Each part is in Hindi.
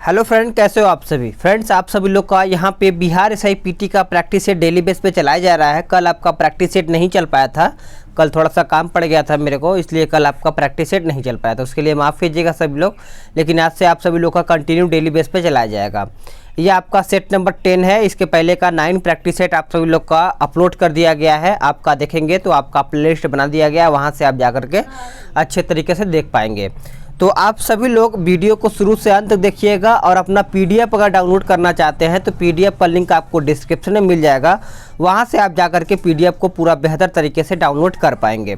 हेलो फ्रेंड, कैसे हो आप सभी। फ्रेंड्स, आप सभी लोग का यहाँ पे बिहार SIPT का प्रैक्टिस सेट डेली बेस पे चलाया जा रहा है। कल आपका प्रैक्टिस सेट नहीं चल पाया था, कल थोड़ा सा काम पड़ गया था मेरे को, इसलिए कल आपका प्रैक्टिस सेट नहीं चल पाया था, उसके लिए माफ़ कीजिएगा सभी लोग। लेकिन आज से आप सभी लोग का कंटिन्यू डेली बेस पे चलाया जाएगा। ये आपका सेट नंबर 10 है। इसके पहले का 9 प्रैक्टिस सेट आप सभी लोग का अपलोड कर दिया गया है। आपका देखेंगे तो आपका प्लेलिस्ट बना दिया गया है, वहाँ से आप जाकर के अच्छे तरीके से देख पाएंगे। तो आप सभी लोग वीडियो को शुरू से अंत तक देखिएगा और अपना PDF अगर डाउनलोड करना चाहते हैं तो PDF का लिंक आपको डिस्क्रिप्शन में मिल जाएगा, वहां से आप जाकर के PDF को पूरा बेहतर तरीके से डाउनलोड कर पाएंगे।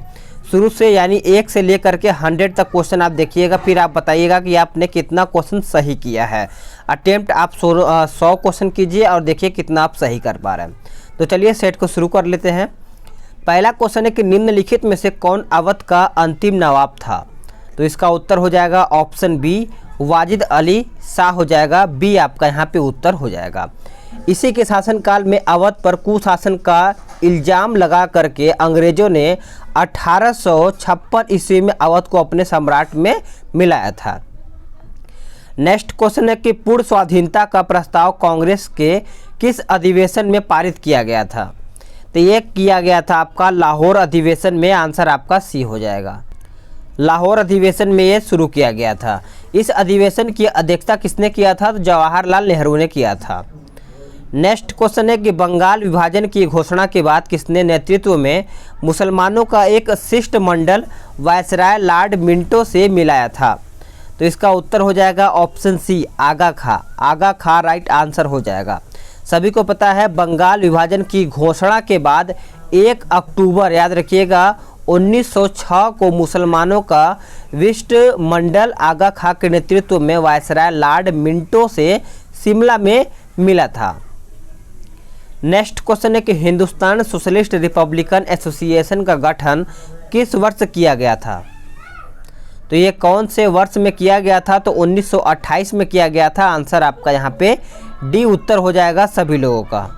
शुरू से यानी 1 से लेकर के 100 तक क्वेश्चन आप देखिएगा, फिर आप बताइएगा कि आपने कितना क्वेश्चन सही किया है। अटेम्प्ट आप 100 क्वेश्चन कीजिए और देखिए कितना आप सही कर पा रहे हैं। तो चलिए सेट को शुरू कर लेते हैं। पहला क्वेश्चन है कि निम्नलिखित में से कौन अवध का अंतिम नवाब था। तो इसका उत्तर हो जाएगा ऑप्शन बी, वाजिद अली शाह हो जाएगा। बी आपका यहाँ पे उत्तर हो जाएगा। इसी के शासनकाल में अवध पर कुशासन का इल्ज़ाम लगा करके अंग्रेज़ों ने 1856 ईस्वी में अवध को अपने सम्राट में मिलाया था। नेक्स्ट क्वेश्चन है कि पूर्ण स्वाधीनता का प्रस्ताव कांग्रेस के किस अधिवेशन में पारित किया गया था। तो ये किया गया था आपका लाहौर अधिवेशन में। आंसर आपका सी हो जाएगा। लाहौर अधिवेशन में ये शुरू किया गया था। इस अधिवेशन की अध्यक्षता किसने किया था। तो जवाहरलाल नेहरू ने किया था। नेक्स्ट क्वेश्चन है कि बंगाल विभाजन की घोषणा के बाद किसने नेतृत्व में मुसलमानों का एक शिष्टमंडल वायसराय लॉर्ड मिंटो से मिलाया था। तो इसका उत्तर हो जाएगा ऑप्शन सी, आगा खां। आगा खां राइट आंसर हो जाएगा। सभी को पता है बंगाल विभाजन की घोषणा के बाद 1 अक्टूबर याद रखिएगा 1906 को मुसलमानों का शिष्टमंडल आगा खां के नेतृत्व में वायसराय लॉर्ड मिंटो से शिमला में मिला था। नेक्स्ट क्वेश्चन है कि हिंदुस्तान सोशलिस्ट रिपब्लिकन एसोसिएशन का गठन किस वर्ष किया गया था। तो ये कौन से वर्ष में किया गया था। तो 1928 में किया गया था। आंसर आपका यहाँ पे डी उत्तर हो जाएगा सभी लोगों का।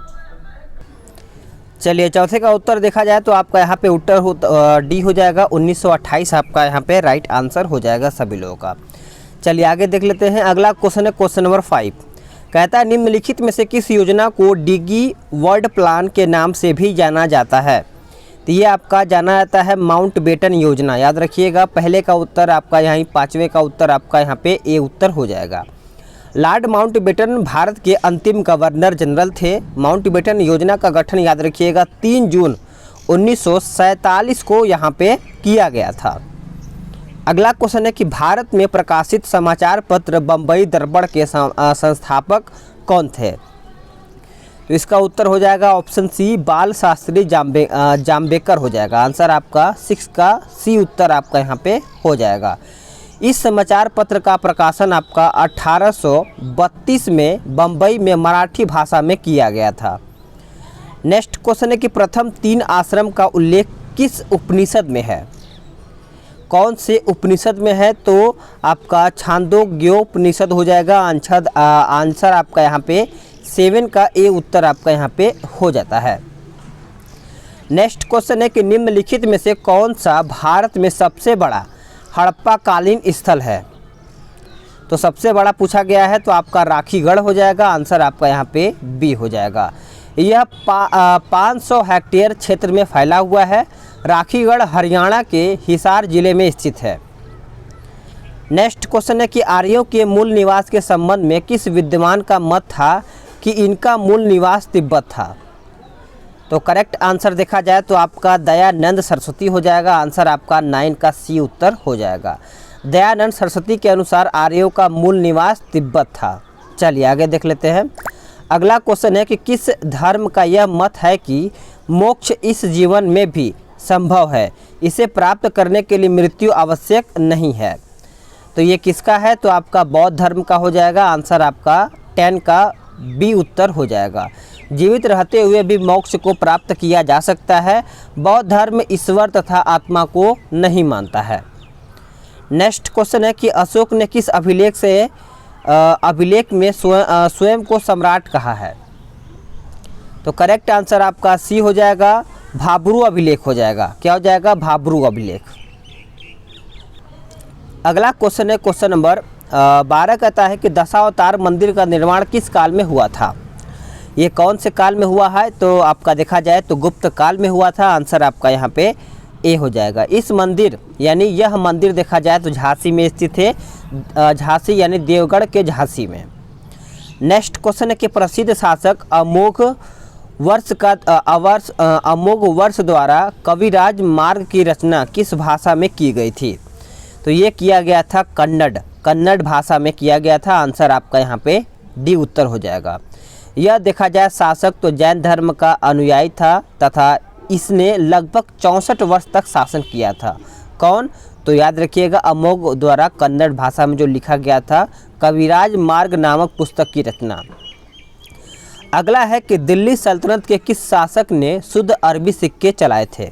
चलिए चौथे का उत्तर देखा जाए तो आपका यहाँ पे उत्तर डी हो जाएगा। 1928 आपका यहाँ पे राइट आंसर हो जाएगा सभी लोगों का। चलिए आगे देख लेते हैं। अगला क्वेश्चन है क्वेश्चन नंबर 5। कहता है निम्नलिखित में से किस योजना को डिगी वर्ल्ड प्लान के नाम से भी जाना जाता है। तो ये आपका जाना जाता है माउंट बेटन योजना। याद रखिएगा पहले का उत्तर आपका यहाँ 5वें का उत्तर आपका यहाँ पे ए उत्तर हो जाएगा। लॉर्ड माउंटबेटन भारत के अंतिम गवर्नर जनरल थे। माउंटबेटन योजना का गठन याद रखिएगा 3 जून 1947 को यहाँ पे किया गया था। अगला क्वेश्चन है कि भारत में प्रकाशित समाचार पत्र बम्बई दर्पण के संस्थापक कौन थे। तो इसका उत्तर हो जाएगा ऑप्शन सी, बाल शास्त्री जाम्बेकर हो जाएगा। आंसर आपका 6 का सी उत्तर आपका यहाँ पे हो जाएगा। इस समाचार पत्र का प्रकाशन आपका 1832 में बम्बई में मराठी भाषा में किया गया था। नेक्स्ट क्वेश्चन है कि प्रथम 3 आश्रम का उल्लेख किस उपनिषद में है। कौन से उपनिषद में है। तो आपका छांदोग्योपनिषद हो जाएगा। आंसर आपका यहाँ पे 7 का ए उत्तर आपका यहाँ पे हो जाता है। नेक्स्ट क्वेश्चन है कि निम्नलिखित में से कौन सा भारत में सबसे बड़ा हड़प्पा कालीन स्थल है। तो सबसे बड़ा पूछा गया है तो आपका राखीगढ़ हो जाएगा। आंसर आपका यहाँ पे बी हो जाएगा। यह 500 हेक्टेयर क्षेत्र में फैला हुआ है। राखीगढ़ हरियाणा के हिसार जिले में स्थित है। नेक्स्ट क्वेश्चन है कि आर्यों के मूल निवास के संबंध में किस विद्वान का मत था कि इनका मूल निवास तिब्बत था। तो करेक्ट आंसर देखा जाए तो आपका दयानंद सरस्वती हो जाएगा। आंसर आपका 9 का सी उत्तर हो जाएगा। दयानंद सरस्वती के अनुसार आर्यों का मूल निवास तिब्बत था। चलिए आगे देख लेते हैं। अगला क्वेश्चन है कि किस धर्म का यह मत है कि मोक्ष इस जीवन में भी संभव है, इसे प्राप्त करने के लिए मृत्यु आवश्यक नहीं है। तो ये किसका है। तो आपका बौद्ध धर्म का हो जाएगा। आंसर आपका 10 का बी उत्तर हो जाएगा। जीवित रहते हुए भी मोक्ष को प्राप्त किया जा सकता है। बौद्ध धर्म ईश्वर तथा आत्मा को नहीं मानता है। नेक्स्ट क्वेश्चन है कि अशोक ने किस अभिलेख में स्वयं को सम्राट कहा है। तो करेक्ट आंसर आपका सी हो जाएगा, भाब्रू अभिलेख हो जाएगा। क्या हो जाएगा, भाब्रू अभिलेख। अगला क्वेश्चन है क्वेश्चन नंबर 12 कहता है कि दशावतार मंदिर का निर्माण किस काल में हुआ था। ये कौन से काल में हुआ है, तो आपका देखा जाए तो गुप्त काल में हुआ था। आंसर आपका यहाँ पे ए हो जाएगा। इस मंदिर यानी यह मंदिर देखा जाए तो झांसी में स्थित है, झांसी यानी देवगढ़ के झांसी में। नेक्स्ट क्वेश्चन है कि प्रसिद्ध शासक अमोघ वर्ष द्वारा कविराज मार्ग की रचना किस भाषा में की गई थी। तो ये किया गया था कन्नड़ भाषा में किया गया था। आंसर आपका यहाँ पे डी उत्तर हो जाएगा। यह देखा जाए शासक तो जैन धर्म का अनुयायी था तथा इसने लगभग 64 वर्ष तक शासन किया था। कौन, तो याद रखिएगा अमोघ द्वारा कन्नड़ भाषा में जो लिखा गया था कविराज मार्ग नामक पुस्तक की रचना। अगला है कि दिल्ली सल्तनत के किस शासक ने शुद्ध अरबी सिक्के चलाए थे।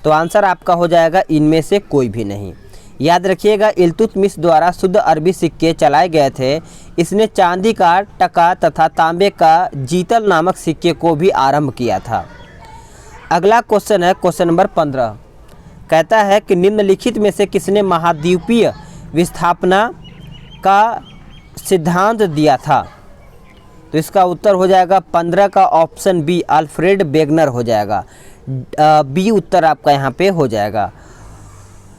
तो आंसर आपका हो जाएगा इनमें से कोई भी नहीं। याद रखिएगा इल्तुतमिश द्वारा शुद्ध अरबी सिक्के चलाए गए थे। इसने चांदी का टका तथा तांबे का जीतल नामक सिक्के को भी आरंभ किया था। अगला क्वेश्चन है क्वेश्चन नंबर 15, कहता है कि निम्नलिखित में से किसने महाद्वीपीय विस्थापना का सिद्धांत दिया था। तो इसका उत्तर हो जाएगा 15 का ऑप्शन बी अल्फ्रेड वेगनर हो जाएगा। बी उत्तर आपका यहाँ पे हो जाएगा।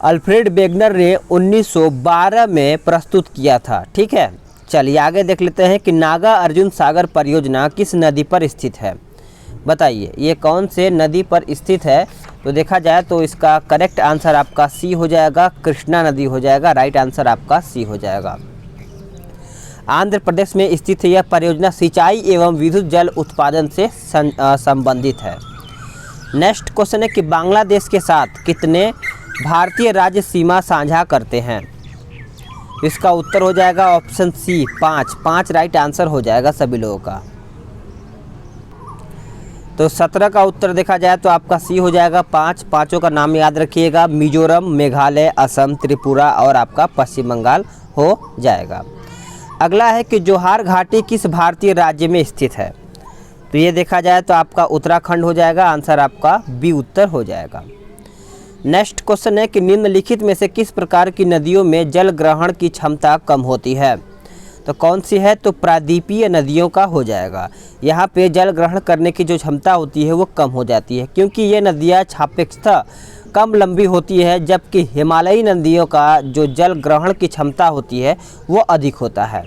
अल्फ्रेड वेगनर ने 1912 में प्रस्तुत किया था। ठीक है, चलिए आगे देख लेते हैं कि नागा अर्जुन सागर परियोजना किस नदी पर स्थित है। बताइए ये कौन से नदी पर स्थित है। तो देखा जाए तो इसका करेक्ट आंसर आपका सी हो जाएगा, कृष्णा नदी हो जाएगा। राइट आंसर आपका सी हो जाएगा। आंध्र प्रदेश में स्थित यह परियोजना सिंचाई एवं विद्युत जल उत्पादन से संबंधित है। नेक्स्ट क्वेश्चन है कि बांग्लादेश के साथ कितने भारतीय राज्य सीमा साझा करते हैं। इसका उत्तर हो जाएगा ऑप्शन सी 5 राइट आंसर हो जाएगा सभी लोगों का। तो 17 का उत्तर देखा जाए तो आपका सी हो जाएगा 5। पाँचों का नाम याद रखिएगा, मिजोरम, मेघालय, असम, त्रिपुरा और आपका पश्चिम बंगाल हो जाएगा। अगला है कि जोहार घाटी किस भारतीय राज्य में स्थित है। तो ये देखा जाए तो आपका उत्तराखंड हो जाएगा। आंसर आपका बी उत्तर हो जाएगा। नेक्स्ट क्वेश्चन है कि निम्नलिखित में से किस प्रकार की नदियों में जल ग्रहण की क्षमता कम होती है। तो कौन सी है, तो प्रायद्वीपीय नदियों का हो जाएगा। यहाँ पे जल ग्रहण करने की जो क्षमता होती है वो कम हो जाती है, क्योंकि ये नदियाँ सापेक्षतः कम लंबी होती है, जबकि हिमालयी नदियों का जो जल ग्रहण की क्षमता होती है वो अधिक होता है।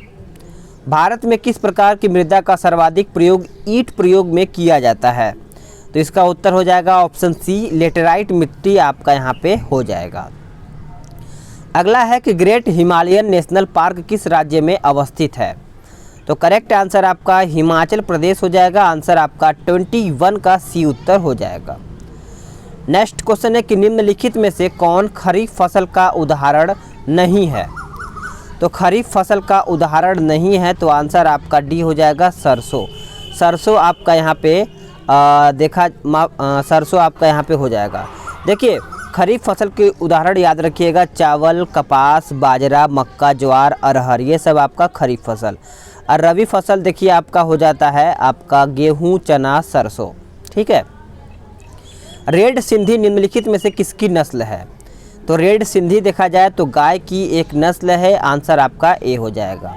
भारत में किस प्रकार की मृदा का सर्वाधिक प्रयोग ईंट प्रयोग में किया जाता है। तो इसका उत्तर हो जाएगा ऑप्शन सी लेटेराइट मिट्टी आपका यहाँ पे हो जाएगा। अगला है कि ग्रेट हिमालयन नेशनल पार्क किस राज्य में अवस्थित है। तो करेक्ट आंसर आपका हिमाचल प्रदेश हो जाएगा। आंसर आपका 21 का सी उत्तर हो जाएगा। नेक्स्ट क्वेश्चन है कि निम्नलिखित में से कौन खरीफ फसल का उदाहरण नहीं है। तो खरीफ फसल का उदाहरण नहीं है तो आंसर आपका डी हो जाएगा सरसों। सरसों आपका यहाँ पे सरसों आपका यहाँ पे हो जाएगा। देखिए खरीफ फसल के उदाहरण याद रखिएगा, चावल, कपास, बाजरा, मक्का, ज्वार, अरहर, ये सब आपका खरीफ फसल। और रबी फसल देखिए आपका हो जाता है आपका गेहूं, चना, सरसों। ठीक है। रेड सिंधी निम्नलिखित में से किसकी नस्ल है। तो रेड सिंधी देखा जाए तो गाय की एक नस्ल है। आंसर आपका ए हो जाएगा।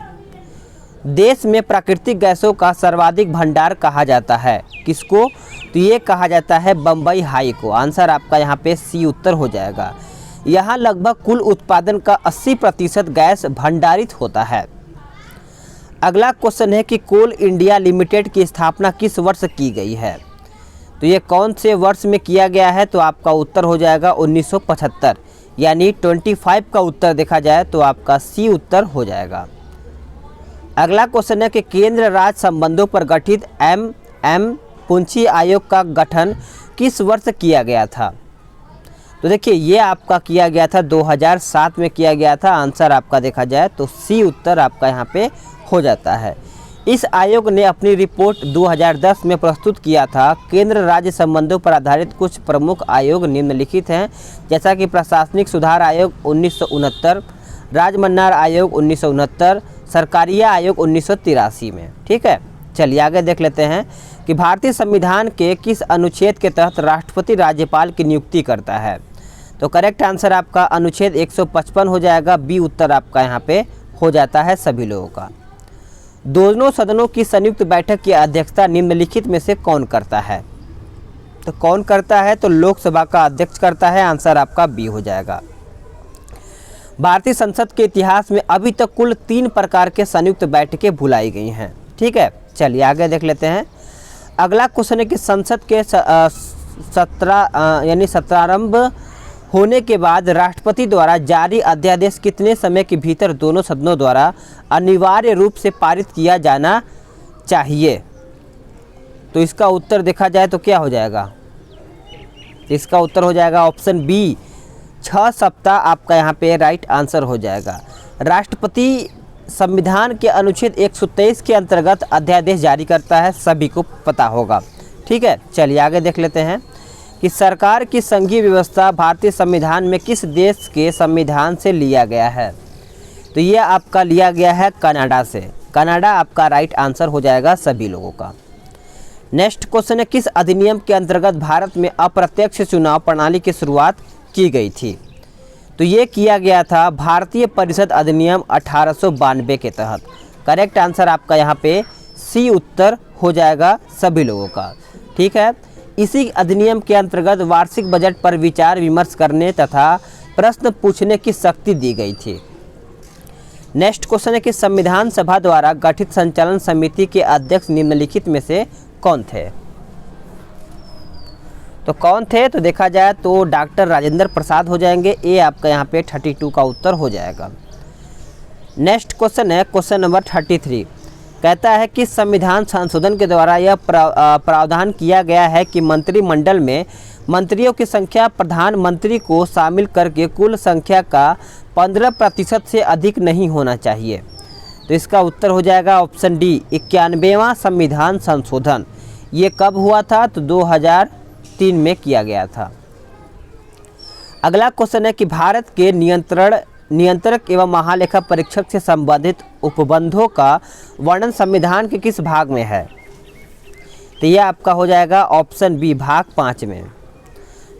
देश में प्राकृतिक गैसों का सर्वाधिक भंडार कहा जाता है किसको। तो ये कहा जाता है बम्बई हाई को। आंसर आपका यहाँ पे सी उत्तर हो जाएगा। यहाँ लगभग कुल उत्पादन का 80% गैस भंडारित होता है। अगला क्वेश्चन है कि कोल इंडिया लिमिटेड की स्थापना किस वर्ष की गई है। तो ये कौन से वर्ष में किया गया है। तो आपका उत्तर हो जाएगा 1975 यानी 25 का उत्तर देखा जाए तो आपका सी उत्तर हो जाएगा। अगला क्वेश्चन है कि केंद्र राज्य संबंधों पर गठित एम पुंछी आयोग का गठन किस वर्ष किया गया था। तो देखिए ये आपका किया गया था 2007 में किया गया था। आंसर आपका देखा जाए तो सी उत्तर आपका यहाँ पे हो जाता है। इस आयोग ने अपनी रिपोर्ट 2010 में प्रस्तुत किया था। केंद्र राज्य संबंधों पर आधारित कुछ प्रमुख आयोग निम्नलिखित हैं, जैसा कि प्रशासनिक सुधार आयोग 1969, राजमन्नार आयोग 1969, सरकारिया आयोग 1983 में। ठीक है, चलिए आगे देख लेते हैं कि भारतीय संविधान के किस अनुच्छेद के तहत राष्ट्रपति राज्यपाल की नियुक्ति करता है। तो करेक्ट आंसर आपका अनुच्छेद 155 हो जाएगा, बी उत्तर आपका यहाँ पे हो जाता है सभी लोगों का। दोनों सदनों की संयुक्त बैठक की अध्यक्षता निम्नलिखित में से कौन करता है? तो कौन करता है? तो लोकसभा का अध्यक्ष करता है, आंसर आपका बी हो जाएगा। भारतीय संसद के इतिहास में अभी तक कुल 3 प्रकार के संयुक्त बैठकें बुलाई गई हैं। ठीक है, चलिए आगे देख लेते हैं। अगला क्वेश्चन है कि संसद के सत्रारंभ होने के बाद राष्ट्रपति द्वारा जारी अध्यादेश कितने समय के भीतर दोनों सदनों द्वारा अनिवार्य रूप से पारित किया जाना चाहिए? तो इसका उत्तर देखा जाए तो क्या हो जाएगा? इसका उत्तर हो जाएगा ऑप्शन बी, 6 सप्ताह आपका यहाँ पे राइट आंसर हो जाएगा। राष्ट्रपति संविधान के अनुच्छेद 123 के अंतर्गत अध्यादेश जारी करता है, सभी को पता होगा। ठीक है, चलिए आगे देख लेते हैं कि सरकार की संघीय व्यवस्था भारतीय संविधान में किस देश के संविधान से लिया गया है? तो ये आपका लिया गया है कनाडा से। कनाडा आपका राइट आंसर हो जाएगा सभी लोगों का। नेक्स्ट क्वेश्चन है, किस अधिनियम के अंतर्गत भारत में अप्रत्यक्ष चुनाव प्रणाली की शुरुआत की गई थी? तो ये किया गया था भारतीय परिषद अधिनियम 1892 के तहत। करेक्ट आंसर आपका यहाँ पे सी उत्तर हो जाएगा सभी लोगों का। ठीक है, इसी अधिनियम के अंतर्गत वार्षिक बजट पर विचार विमर्श करने तथा प्रश्न पूछने की शक्ति दी गई थी। नेक्स्ट क्वेश्चन है कि संविधान सभा द्वारा गठित संचालन समिति के अध्यक्ष निम्नलिखित में से कौन थे? तो कौन थे? तो देखा जाए तो डॉक्टर राजेंद्र प्रसाद हो जाएंगे। ए आपका यहाँ पे 32 का उत्तर हो जाएगा। नेक्स्ट क्वेश्चन है क्वेश्चन नंबर 33, कहता है कि संविधान संशोधन के द्वारा यह प्रावधान किया गया है कि मंत्रिमंडल में मंत्रियों की संख्या प्रधानमंत्री को शामिल करके कुल संख्या का 15% से अधिक नहीं होना चाहिए। तो इसका उत्तर हो जाएगा ऑप्शन डी, 91वां संविधान संशोधन। ये कब हुआ था? तो 2003 में किया गया था। अगला क्वेश्चन है कि भारत के नियंत्रक एवं महालेखा परीक्षक से संबंधित उपबंधों का वर्णन संविधान के किस भाग में है? तो यह आपका हो जाएगा ऑप्शन बी, भाग 5 में।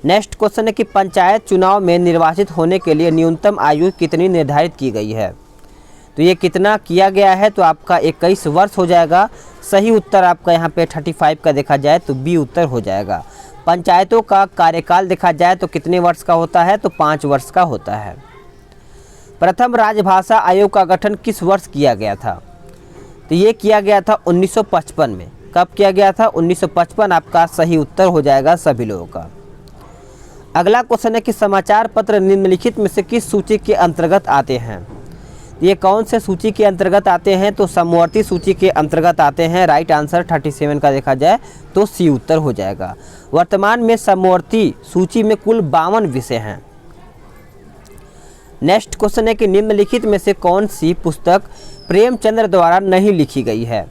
नेक्स्ट क्वेश्चन है कि पंचायत चुनाव में निर्वाचित होने के लिए न्यूनतम आयु कितनी निर्धारित की गई है? तो ये कितना किया गया है? तो आपका 21 वर्ष हो जाएगा। सही उत्तर आपका यहाँ पे 35 का देखा जाए तो बी उत्तर हो जाएगा। पंचायतों का कार्यकाल देखा जाए तो कितने वर्ष का होता है? तो 5 वर्ष का होता है। प्रथम राजभाषा आयोग का गठन किस वर्ष किया गया था? तो ये किया गया था 1955 में। कब किया गया था? 1955 आपका सही उत्तर हो जाएगा सभी लोगों का। अगला क्वेश्चन है कि समाचार पत्र निम्नलिखित में से किस सूची के अंतर्गत आते हैं? ये कौन से सूची के अंतर्गत आते हैं? तो समवर्ती सूची के अंतर्गत आते हैं। राइट आंसर 37 का देखा जाए तो सी उत्तर हो जाएगा। वर्तमान में समवर्ती सूची में कुल 52 विषय हैं। नेक्स्ट क्वेश्चन है कि निम्नलिखित में से कौन सी पुस्तक प्रेमचंद्र द्वारा नहीं लिखी गई है?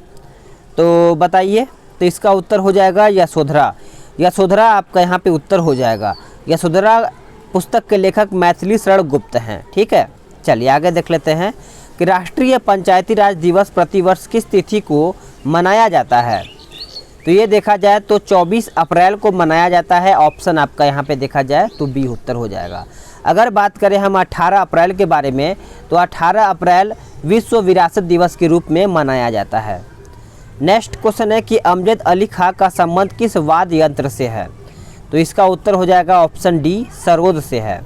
तो बताइए। तो इसका उत्तर हो जाएगा यशोधरा। यशोधरा आपका यहाँ पे उत्तर हो जाएगा। यशोधरा पुस्तक के लेखक मैथिली शरण गुप्त हैं। ठीक है, चलिए आगे देख लेते हैं कि राष्ट्रीय पंचायती राज दिवस प्रतिवर्ष किस तिथि को मनाया जाता है? तो ये देखा जाए तो 24 अप्रैल को मनाया जाता है। ऑप्शन आपका यहाँ पे देखा जाए तो बी उत्तर हो जाएगा। अगर बात करें हम 18 अप्रैल के बारे में, तो 18 अप्रैल विश्व विरासत दिवस के रूप में मनाया जाता है। नेक्स्ट क्वेश्चन है कि अमजद अली खां का संबंध किस वाद्य यंत्र से है? तो इसका उत्तर हो जाएगा ऑप्शन डी, सरोद से है।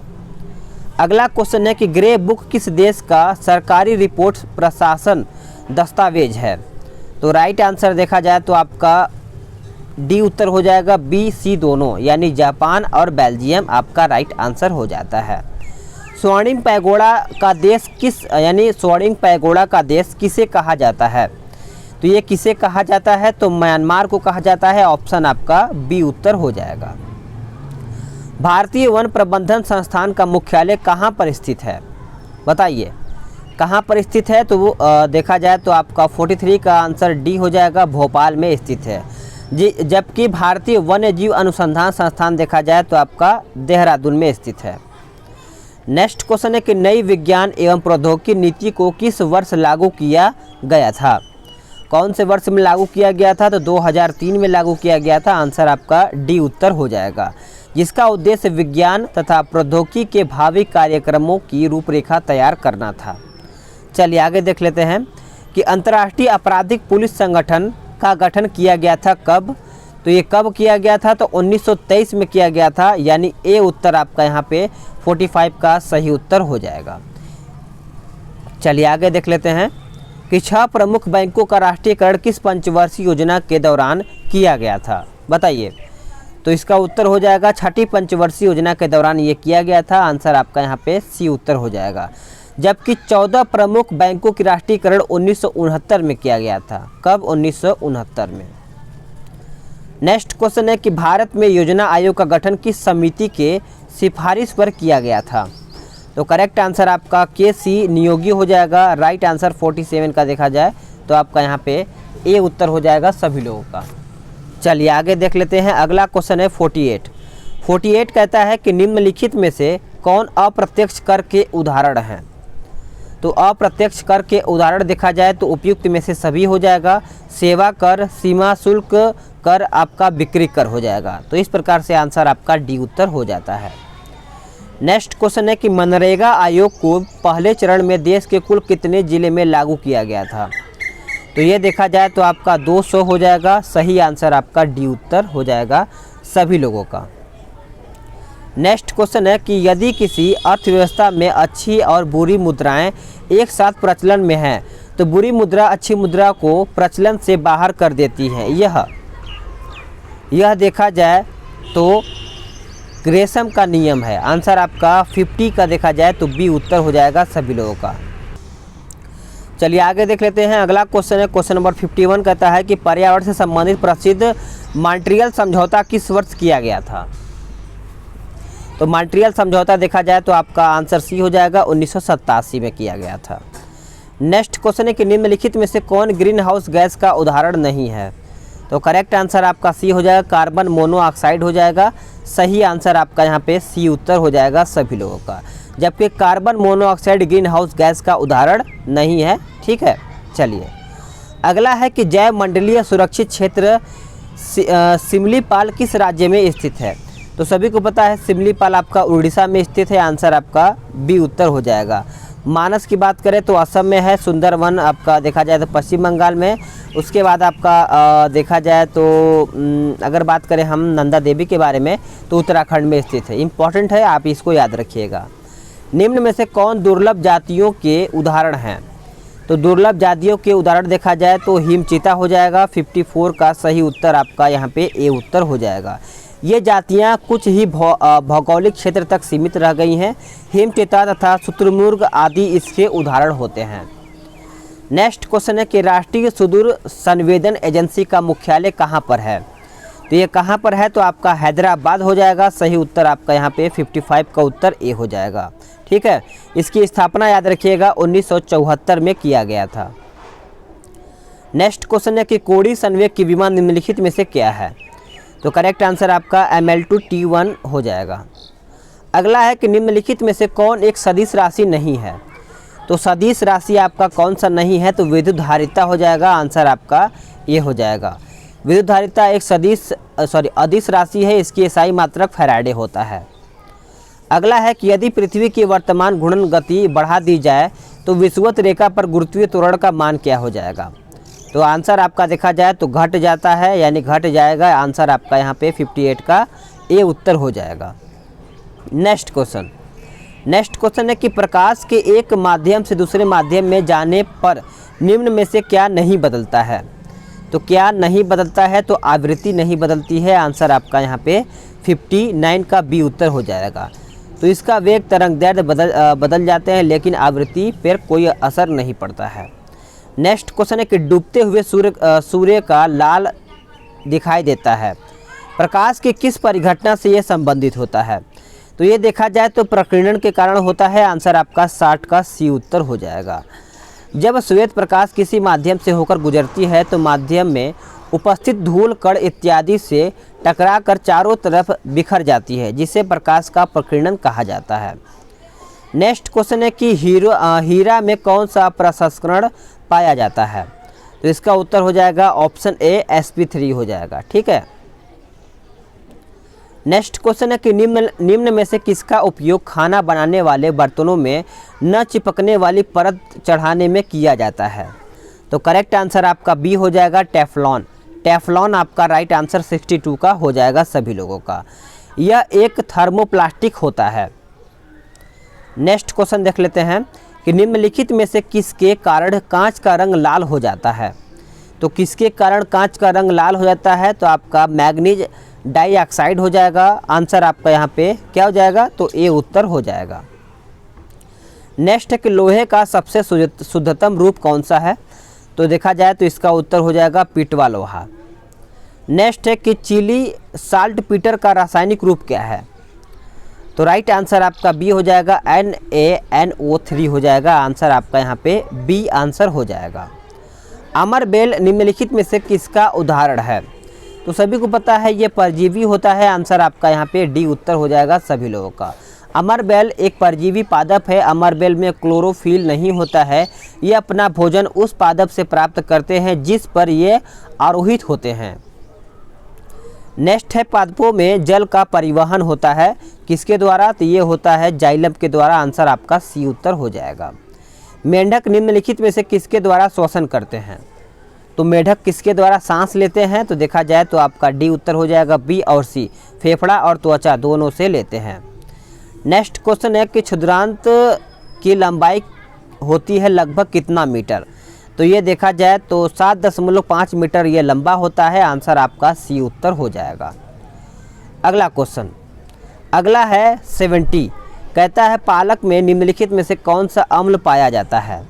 अगला क्वेश्चन है कि ग्रे बुक किस देश का सरकारी रिपोर्ट प्रशासन दस्तावेज है? तो राइट आंसर देखा जाए तो आपका डी उत्तर हो जाएगा। बी सी दोनों, यानी जापान और बेल्जियम आपका राइट आंसर हो जाता है। स्वर्णिम पैगोडा का देश स्वर्णिम पैगोडा का देश किसे कहा जाता है? तो ये किसे कहा जाता है? तो म्यांमार को कहा जाता है। ऑप्शन आपका बी उत्तर हो जाएगा। भारतीय वन प्रबंधन संस्थान का मुख्यालय कहाँ पर स्थित है? बताइए कहाँ पर स्थित है? तो वो देखा जाए तो आपका 43 का आंसर डी हो जाएगा, भोपाल में स्थित है। जबकि भारतीय वन्य जीव अनुसंधान संस्थान देखा जाए तो आपका देहरादून में स्थित है। नेक्स्ट क्वेश्चन है कि नई विज्ञान एवं प्रौद्योगिकी नीति को किस वर्ष लागू किया गया था? कौन से वर्ष में लागू किया गया था? तो 2003 में लागू किया गया था। आंसर आपका डी उत्तर हो जाएगा। जिसका उद्देश्य विज्ञान तथा प्रौद्योगिकी के भावी कार्यक्रमों की रूपरेखा तैयार करना था। चलिए आगे देख लेते हैं कि अंतर्राष्ट्रीय आपराधिक पुलिस संगठन का गठन किया गया था कब। तो ये कब किया गया था, तो 1923 में किया गया था, यानी ए उत्तर आपका यहाँ पे 45 का सही उत्तर हो जाएगा। चलिए आगे देख लेते हैं कि 6 प्रमुख बैंकों का राष्ट्रीयकरण किस पंचवर्षीय योजना के दौरान किया गया था, बताइए। तो इसका उत्तर हो जाएगा छठी पंचवर्षीय योजना के दौरान ये किया गया था। आंसर आपका यहाँ पे सी उत्तर हो जाएगा। जबकि 14 प्रमुख बैंकों की राष्ट्रीयकरण 1969 में किया गया था। कब? 1969 में। नेक्स्ट क्वेश्चन है कि भारत में योजना आयोग का गठन किस समिति के सिफारिश पर किया गया था। तो करेक्ट आंसर आपका के सी नियोगी हो जाएगा। राइट आंसर 47 का देखा जाए तो आपका यहाँ पे ए उत्तर हो जाएगा सभी लोगों का। चलिए आगे देख लेते हैं। अगला क्वेश्चन है 48 कहता है कि निम्नलिखित में से कौन अप्रत्यक्ष कर के उदाहरण हैं। तो अप्रत्यक्ष कर के उदाहरण देखा जाए तो उपयुक्त में से सभी हो जाएगा। सेवा कर, सीमा शुल्क कर, आपका बिक्री कर हो जाएगा। तो इस प्रकार से आंसर आपका डी उत्तर हो जाता है। नेक्स्ट क्वेश्चन है कि मनरेगा आयोग को पहले चरण में देश के कुल कितने जिले में लागू किया गया था। तो ये देखा जाए तो आपका 200 हो जाएगा। सही आंसर आपका डी उत्तर हो जाएगा सभी लोगों का। नेक्स्ट क्वेश्चन है कि यदि किसी अर्थव्यवस्था में अच्छी और बुरी मुद्राएं एक साथ प्रचलन में हैं तो बुरी मुद्रा अच्छी मुद्रा को प्रचलन से बाहर कर देती है। यह देखा जाए तो ग्रेसम का नियम है। आंसर आपका 50 का देखा जाए तो बी उत्तर हो जाएगा सभी लोगों का। चलिए आगे देख लेते हैं। अगला क्वेश्चन है क्वेश्चन नंबर 51 कहता है कि पर्यावरण से संबंधित प्रसिद्ध मॉन्ट्रियल समझौता किस वर्ष किया गया था। तो मॉन्ट्रियल समझौता देखा जाए तो आपका आंसर सी हो जाएगा। 1987 में किया गया था। नेक्स्ट क्वेश्चन है कि निम्नलिखित में से कौन ग्रीन हाउस गैस का उदाहरण नहीं है। तो करेक्ट आंसर आपका सी हो जाएगा। कार्बन मोनोऑक्साइड हो जाएगा। सही आंसर आपका यहाँ पे सी उत्तर हो जाएगा सभी लोगों का। जबकि carbon monoxide green house gas का उदाहरण नहीं है। ठीक है। चलिए अगला है कि जैव मंडलीय सुरक्षित क्षेत्र सिमलीपाल किस राज्य में स्थित है। तो सभी को पता है सिमलीपाल आपका उड़ीसा में स्थित है। आंसर आपका बी उत्तर हो जाएगा। मानस की बात करें तो असम में है। सुंदरवन आपका देखा जाए तो पश्चिम बंगाल में। उसके बाद आपका देखा जाए तो अगर बात करें हम नंदा देवी के बारे में तो उत्तराखंड में स्थित है। इम्पॉर्टेंट है, आप इसको याद रखिएगा। निम्न में से कौन दुर्लभ जातियों के उदाहरण हैं। तो दुर्लभ जातियों के उदाहरण देखा जाए तो हिमचीता हो जाएगा। 54 का सही उत्तर आपका यहाँ पे ए उत्तर हो जाएगा। ये जातियाँ कुछ ही भौगोलिक क्षेत्र तक सीमित रह गई हैं। हिमचीता तथा शुतुरमुर्ग आदि इसके उदाहरण होते हैं। नेक्स्ट क्वेश्चन है कि राष्ट्रीय सुदूर संवेदन एजेंसी का मुख्यालय कहाँ पर है। तो ये कहाँ पर है, तो आपका हैदराबाद हो जाएगा। सही उत्तर आपका यहाँ पे 55 का उत्तर ए हो जाएगा। ठीक है। इसकी स्थापना याद रखिएगा 1974 में किया गया था। नेक्स्ट क्वेश्चन है कि कोड़ी संवेग की विमान निम्नलिखित में से क्या है। तो करेक्ट आंसर आपका ML2T1 हो जाएगा। अगला है कि निम्नलिखित में से कौन एक सदिश राशि नहीं है। तो सदिश राशि आपका कौन सा नहीं है, तो विद्युत धारिता हो जाएगा। आंसर आपका ये हो जाएगा। विद्युत धारिता एक अदिश राशि है। इसकी SI मात्रक फैराडे होता है। अगला है कि यदि पृथ्वी की वर्तमान घूर्णन गति बढ़ा दी जाए तो विषुवत रेखा पर गुरुत्वीय त्वरण का मान क्या हो जाएगा। तो आंसर आपका देखा जाए तो घट जाता है, यानी घट जाएगा। आंसर आपका यहाँ पे 58 का ए उत्तर हो जाएगा। नेक्स्ट क्वेश्चन है कि प्रकाश के एक माध्यम से दूसरे माध्यम में जाने पर निम्न में से क्या नहीं बदलता है। तो क्या नहीं बदलता है, तो आवृत्ति नहीं बदलती है। आंसर आपका यहाँ पे 59 का बी उत्तर हो जाएगा। तो इसका वेग तरंग दैर्ध्य बदल जाते हैं लेकिन आवृत्ति पर कोई असर नहीं पड़ता है। नेक्स्ट क्वेश्चन है कि डूबते हुए सूर्य का लाल दिखाई देता है, प्रकाश की किस परिघटना से यह संबंधित होता है। तो ये देखा जाए तो प्रकीर्णन के कारण होता है। आंसर आपका 60 का सी उत्तर हो जाएगा। जब श्वेत प्रकाश किसी माध्यम से होकर गुजरती है तो माध्यम में उपस्थित धूल कण इत्यादि से टकराकर चारों तरफ बिखर जाती है, जिसे प्रकाश का प्रकीर्णन कहा जाता है। नेक्स्ट क्वेश्चन है कि हीरा में कौन सा प्रसंस्करण पाया जाता है। तो इसका उत्तर हो जाएगा ऑप्शन ए sp3 हो जाएगा। ठीक है। नेक्स्ट क्वेश्चन है कि निम्न में से किसका उपयोग खाना बनाने वाले बर्तनों में न चिपकने वाली परत चढ़ाने में किया जाता है। तो करेक्ट आंसर आपका बी हो जाएगा टेफ्लॉन। टेफ्लॉन आपका राइट आंसर 62 का हो जाएगा सभी लोगों का। यह एक थर्मोप्लास्टिक होता है। नेक्स्ट क्वेश्चन देख लेते हैं कि निम्नलिखित में से किसके कारण कांच का रंग लाल हो जाता है। तो किसके कारण कांच का रंग लाल हो जाता है, तो आपका मैग्नीज डाइऑक्साइड हो जाएगा। आंसर आपका यहाँ पे क्या हो जाएगा, तो ए उत्तर हो जाएगा। नेक्स्ट है कि लोहे का सबसे शुद्धतम रूप कौन सा है। तो देखा जाए तो इसका उत्तर हो जाएगा पिटवा लोहा। नेक्स्ट है कि चिली साल्ट पीटर का रासायनिक रूप क्या है। तो राइट आंसर आपका बी हो जाएगा NaNO3 हो जाएगा। आंसर आपका यहाँ पे बी आंसर हो जाएगा। अमरबेल निम्नलिखित में से किसका उदाहरण है। तो सभी को पता है ये परजीवी होता है। आंसर आपका यहाँ पे डी उत्तर हो जाएगा सभी लोगों का। अमरबेल एक परजीवी पादप है। अमरबेल में क्लोरोफिल नहीं होता है। ये अपना भोजन उस पादप से प्राप्त करते हैं जिस पर ये आरोहित होते हैं। नेक्स्ट है पादपों में जल का परिवहन होता है किसके द्वारा, तो ये होता है जाइलम के द्वारा। आंसर आपका सी उत्तर हो जाएगा। मेंढक निम्नलिखित में से किसके द्वारा श्वसन करते हैं। तो मेंढक किसके द्वारा सांस लेते हैं, तो देखा जाए तो आपका डी उत्तर हो जाएगा। बी और सी फेफड़ा और त्वचा दोनों से लेते हैं। नेक्स्ट क्वेश्चन है कि क्षुद्रांत की लंबाई होती है लगभग कितना मीटर। तो ये देखा जाए तो 7.5 मीटर ये लंबा होता है। आंसर आपका सी उत्तर हो जाएगा। अगला क्वेश्चन, अगला है 70। कहता है पालक में निम्नलिखित में से कौन सा अम्ल पाया जाता है।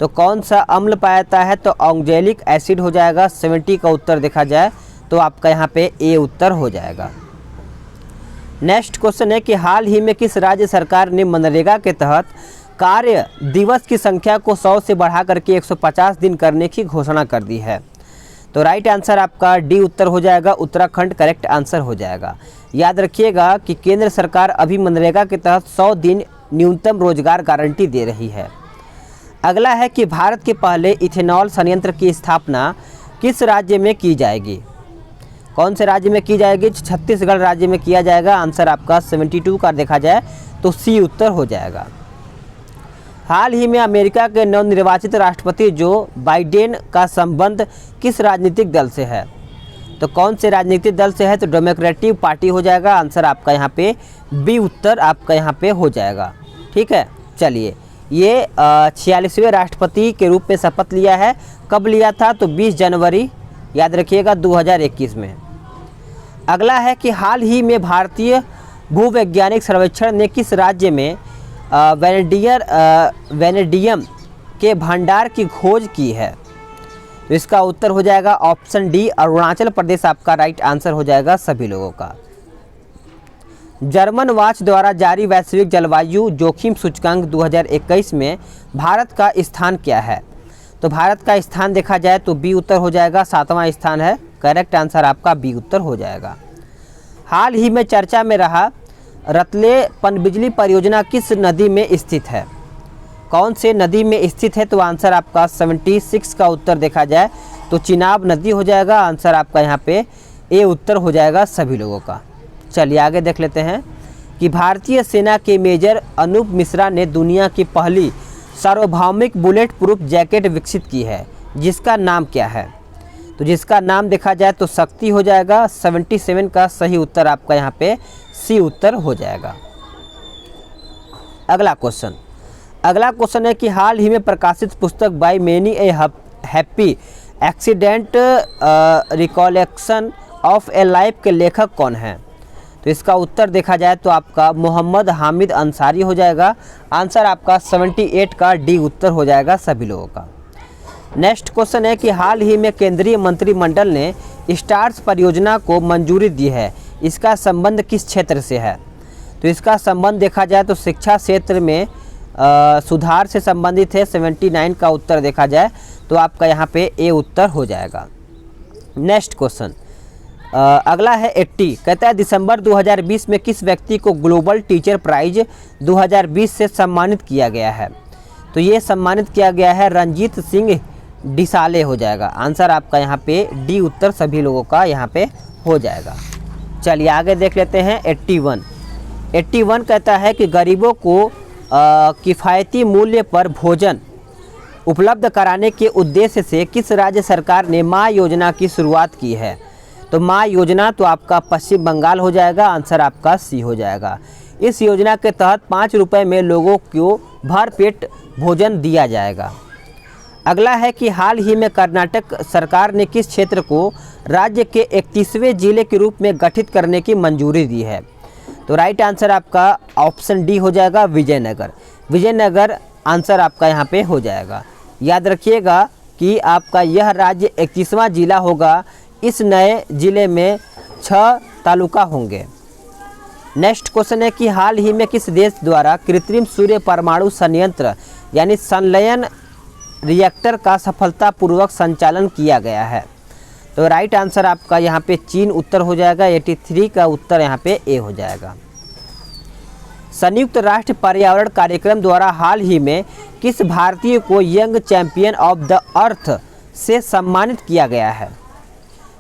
तो कौन सा अम्ल पाया जाता है, तो ऑक्जेलिक एसिड हो जाएगा। 70 का उत्तर देखा जाए तो आपका यहाँ पे ए उत्तर हो जाएगा। नेक्स्ट क्वेश्चन है कि हाल ही में किस राज्य सरकार ने मनरेगा के तहत कार्य दिवस की संख्या को 100 से बढ़ा करके 150 दिन करने की घोषणा कर दी है। तो राइट आंसर आपका डी उत्तर हो जाएगा। उत्तराखंड करेक्ट आंसर हो जाएगा। याद रखिएगा कि केंद्र सरकार अभी मनरेगा के तहत 100 दिन न्यूनतम रोजगार गारंटी दे रही है। अगला है कि भारत के पहले इथेनॉल संयंत्र की स्थापना किस राज्य में की जाएगी। कौन से राज्य में की जाएगी, छत्तीसगढ़ राज्य में किया जाएगा। आंसर आपका 72 का देखा जाए तो सी उत्तर हो जाएगा। हाल ही में अमेरिका के नवनिर्वाचित राष्ट्रपति जो बाइडेन का संबंध किस राजनीतिक दल से है। तो कौन से राजनीतिक दल से है, तो डेमोक्रेटिक पार्टी हो जाएगा। आंसर आपका यहाँ पे बी उत्तर आपका यहाँ पे हो जाएगा। ठीक है, चलिए ये 46वें राष्ट्रपति के रूप में शपथ लिया है। कब लिया था, तो 20 जनवरी याद रखिएगा 2021 में। अगला है कि हाल ही में भारतीय भूवैज्ञानिक सर्वेक्षण ने किस राज्य में वेनेडियम के भंडार की खोज की है। तो इसका उत्तर हो जाएगा ऑप्शन डी अरुणाचल प्रदेश आपका राइट आंसर हो जाएगा सभी लोगों का। जर्मन वॉच द्वारा जारी वैश्विक जलवायु जोखिम सूचकांक 2021 में भारत का स्थान क्या है। तो भारत का स्थान देखा जाए तो बी उत्तर हो जाएगा, 7वां स्थान है। करेक्ट आंसर आपका बी उत्तर हो जाएगा। हाल ही में चर्चा में रहा रतले पनबिजली परियोजना किस नदी में स्थित है। कौन से नदी में स्थित है, तो आंसर आपका 76 का उत्तर देखा जाए तो चिनाब नदी हो जाएगा। आंसर आपका यहाँ पे ए उत्तर हो जाएगा सभी लोगों का। चलिए आगे देख लेते हैं कि भारतीय सेना के मेजर अनूप मिश्रा ने दुनिया की पहली सार्वभौमिक बुलेट प्रूफ जैकेट विकसित की है, जिसका नाम क्या है। तो जिसका नाम देखा जाए तो शक्ति हो जाएगा। 77 का सही उत्तर आपका यहाँ पे सी उत्तर हो जाएगा। अगला क्वेश्चन है कि हाल ही में प्रकाशित पुस्तक by many a happy accident recollection of a life के लेखक कौन है। तो इसका उत्तर देखा जाए तो आपका मोहम्मद हामिद अंसारी हो जाएगा। आंसर आपका 78 का डी उत्तर हो जाएगा सभी लोगों का। नेक्स्ट क्वेश्चन है कि हाल ही में केंद्रीय मंत्रिमंडल ने स्टार्स परियोजना को मंजूरी दी है, इसका संबंध किस क्षेत्र से है। तो इसका संबंध देखा जाए तो शिक्षा क्षेत्र में सुधार से संबंधित है। 79 का उत्तर देखा जाए तो आपका यहाँ पे ए उत्तर हो जाएगा। नेक्स्ट क्वेश्चन अगला है 80। कहता है दिसंबर 2020 में किस व्यक्ति को ग्लोबल टीचर प्राइज 2020 से सम्मानित किया गया है। तो ये सम्मानित किया गया है रंजीत सिंह डिसाले हो जाएगा। आंसर आपका यहाँ पे डी उत्तर सभी लोगों का यहाँ पे हो जाएगा। चलिए आगे देख लेते हैं 81 कहता है कि गरीबों को किफ़ायती मूल्य पर भोजन उपलब्ध कराने के उद्देश्य से किस राज्य सरकार ने माँ योजना की शुरुआत की है। तो माँ योजना तो आपका पश्चिम बंगाल हो जाएगा, आंसर आपका सी हो जाएगा। इस योजना के तहत 5 रुपये में लोगों को भरपेट भोजन दिया जाएगा। अगला है कि हाल ही में कर्नाटक सरकार ने किस क्षेत्र को राज्य के 31वें जिले के रूप में गठित करने की मंजूरी दी है। तो राइट आंसर आपका ऑप्शन डी हो जाएगा, विजयनगर आंसर आपका यहाँ पे हो जाएगा। याद रखिएगा कि आपका यह राज्य 31वां जिला होगा। इस नए जिले में 6 तालुका होंगे। नेक्स्ट क्वेश्चन है कि हाल ही में किस देश द्वारा कृत्रिम सूर्य परमाणु संयंत्र यानी संलयन रिएक्टर का सफलतापूर्वक संचालन किया गया है। तो राइट आंसर आपका यहाँ पे चीन उत्तर हो जाएगा। 83 का उत्तर यहाँ पे ए हो जाएगा। संयुक्त राष्ट्र पर्यावरण कार्यक्रम द्वारा हाल ही में किस भारतीय को young champion of the earth से सम्मानित किया गया है।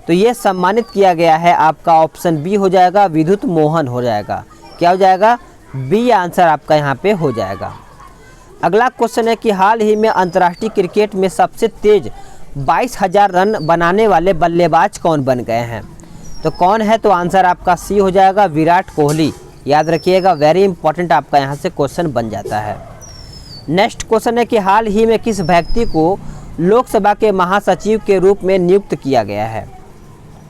तो ये सम्मानित किया गया है आपका ऑप्शन बी हो जाएगा, विद्युत मोहन हो जाएगा। क्या हो जाएगा, बी आंसर आपका यहाँ पे हो जाएगा। अगला क्वेश्चन है कि हाल ही में अंतर्राष्ट्रीय क्रिकेट में सबसे तेज 22,000 रन बनाने वाले बल्लेबाज कौन बन गए हैं। तो कौन है, तो आंसर आपका सी हो जाएगा, विराट कोहली। याद रखिएगा, वेरी इंपॉर्टेंट आपका यहाँ से क्वेश्चन बन जाता है। नेक्स्ट क्वेश्चन है कि हाल ही में किस व्यक्ति को लोकसभा के महासचिव के रूप में नियुक्त किया गया है,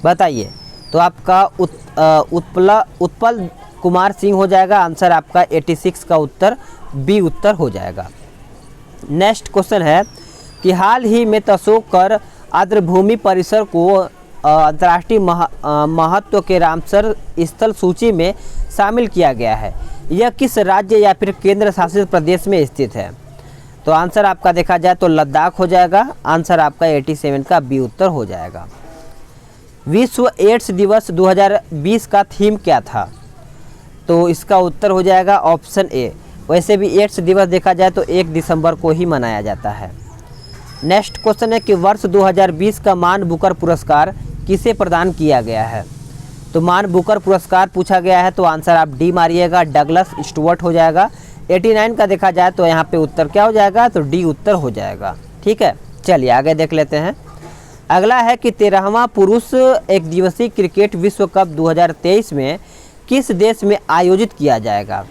बताइए। तो आपका उत्पल कुमार सिंह हो जाएगा। आंसर आपका 86 का उत्तर बी उत्तर हो जाएगा। नेक्स्ट क्वेश्चन है कि हाल ही में तसोकर आर्द्रभूमि परिसर को अंतर्राष्ट्रीय महत्व के रामसर स्थल सूची में शामिल किया गया है। यह किस राज्य या फिर केंद्र शासित प्रदेश में स्थित है। तो आंसर आपका देखा जाए तो लद्दाख हो जाएगा। आंसर आपका 87 का बी उत्तर हो जाएगा। विश्व एड्स दिवस 2020 का थीम क्या था। तो इसका उत्तर हो जाएगा ऑप्शन ए। वैसे भी एड्स दिवस देखा जाए तो 1 दिसंबर को ही मनाया जाता है। नेक्स्ट क्वेश्चन है कि वर्ष 2020 का मान बुकर पुरस्कार किसे प्रदान किया गया है। तो मान बुकर पुरस्कार पूछा गया है, तो आंसर आप डी मारिएगा, डगलस स्टुअर्ट हो जाएगा। 89 का देखा जाए तो यहाँ पे उत्तर क्या हो जाएगा, तो डी उत्तर हो जाएगा। ठीक है, चलिए आगे देख लेते हैं। अगला है कि 13वां पुरुष एक दिवसीय क्रिकेट विश्व कप 2023 में किस देश में आयोजित किया जाएगा।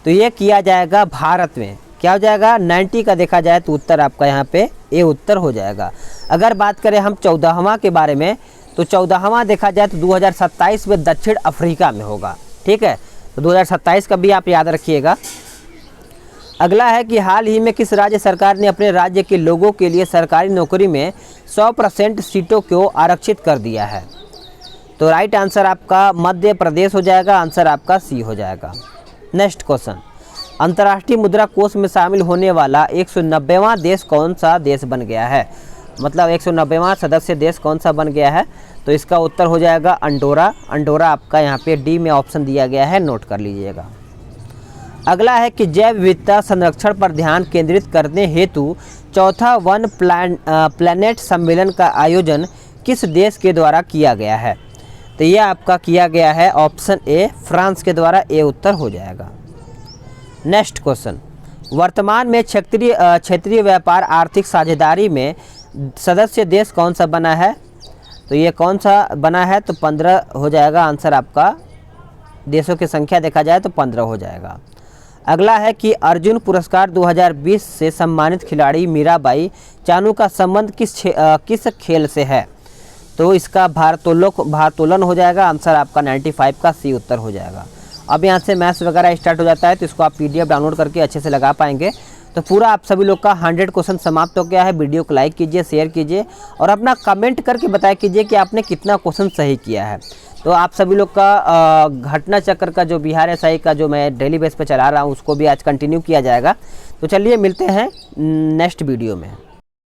तो ये किया जाएगा भारत में। क्या हो जाएगा, 90 का देखा जाए तो उत्तर आपका यहाँ पे ए उत्तर हो जाएगा। अगर बात करें हम 14वां के बारे में, तो 14वां देखा जाए तो 2027 में दक्षिण अफ्रीका में होगा। ठीक है, तो 2027 का भी आप याद रखिएगा। अगला है कि हाल ही में किस राज्य सरकार ने अपने राज्य के लोगों के लिए सरकारी नौकरी में 100% सीटों को आरक्षित कर दिया है। तो राइट आंसर आपका मध्य प्रदेश हो जाएगा। आंसर आपका सी हो जाएगा। नेक्स्ट क्वेश्चन, अंतर्राष्ट्रीय मुद्रा कोष में शामिल होने वाला 190वां देश कौन सा देश बन गया है। मतलब 190वां सदस्य देश कौन सा बन गया है। तो इसका उत्तर हो जाएगा अंडोरा। अंडोरा आपका यहाँ पे डी में ऑप्शन दिया गया है, नोट कर लीजिएगा। अगला है कि जैव विविधता संरक्षण पर ध्यान केंद्रित करने हेतु चौथा वन प्लैनेट सम्मेलन का आयोजन किस देश के द्वारा किया गया है। तो यह आपका किया गया है ऑप्शन ए, फ्रांस के द्वारा। ए उत्तर हो जाएगा। नेक्स्ट क्वेश्चन, वर्तमान में क्षेत्रीय व्यापार आर्थिक साझेदारी में सदस्य देश कौन सा बना है। तो ये कौन सा बना है, तो 15 हो जाएगा। आंसर आपका देशों की संख्या देखा जाए तो 15 हो जाएगा। अगला है कि अर्जुन पुरस्कार 2020 से सम्मानित खिलाड़ी मीराबाई चानू का संबंध किस खेल से है। तो इसका भारोत्तोलन हो जाएगा। आंसर आपका 95 का सी उत्तर हो जाएगा। अब यहाँ से मैथ्स वगैरह स्टार्ट हो जाता है, तो इसको आप PDF डाउनलोड करके अच्छे से लगा पाएंगे। तो पूरा आप सभी लोग का 100 क्वेश्चन समाप्त हो गया है। वीडियो को लाइक कीजिए, शेयर कीजिए और अपना कमेंट करके बताया कीजिए कि आपने कितना क्वेश्चन सही किया है। तो आप सभी लोग का घटना चक्र का जो बिहार SI का जो मैं डेली बेस पे चला रहा हूँ, उसको भी आज कंटिन्यू किया जाएगा। तो चलिए मिलते हैं नेक्स्ट वीडियो में।